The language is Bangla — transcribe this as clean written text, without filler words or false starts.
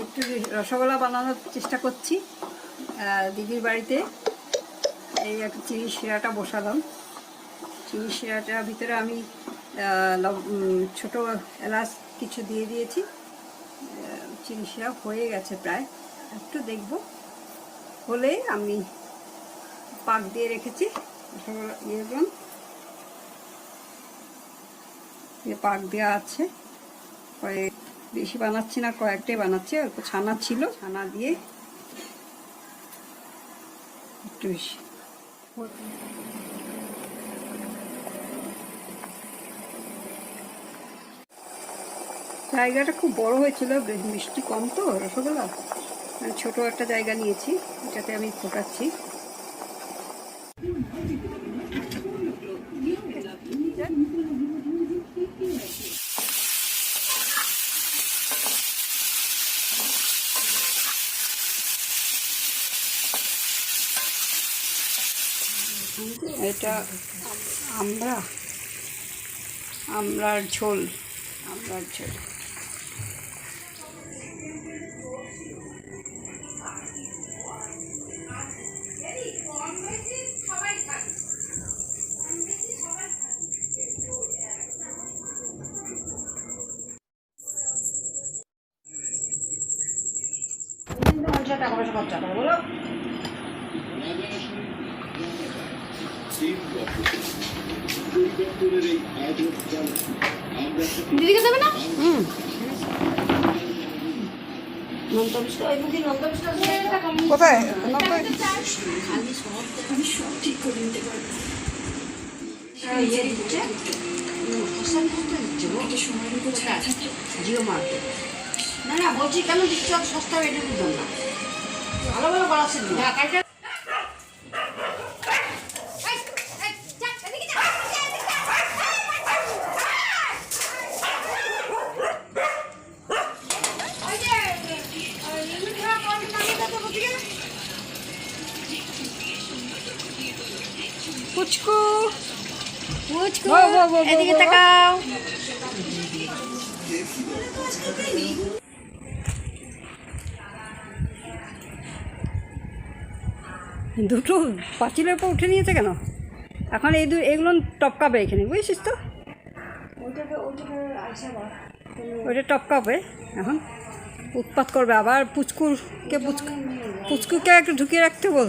একটু রসগোল্লা বানানোর চেষ্টা করছি দিদির বাড়িতে। এই একটু চিনি শিরাটা বসালাম। চিনি শিরাটার ভিতরে আমি ছোটো এলাচ কিছু দিয়ে দিয়েছি। চিনি শিরা হয়ে গেছে প্রায়, একটু দেখব হলে আমি পাক দিয়ে রেখেছি রসগোল্লা পাক দেওয়া আছে। বেশি বানাচ্ছি না, কয়েকটাই বানাচ্ছি। অল্প ছানা ছিল, ছানা দিয়ে একটু বেশি। জায়গাটা খুব বড় হয়েছিল, মিষ্টি কম তো রসগোল্লা, মানে ছোট একটা জায়গা নিয়েছি, এটাতে আমি ফোটাচ্ছি। এটা আমড়ার ঝোল। টাকা পয়সা খরচা করে বলো। দিদিকে দেবে না? কোথায় জিও মার্কেট? না না বলছি কেন দিচ্ছ সস্তা এটা বুঝলাম না। ভালো ভালো বাড়াচ্ছে পুচকু এদিকে তাকাও। দুটো পাঁচিলের উপর উঠে নিয়েছে কেন? এখন এগুলো টপকাবে এখানে, বুঝছিস তো? ওইটা টপকাবে, এখন উৎপাত করবে আবার। পুচকুকে একটু ঢুকিয়ে রাখতে বল।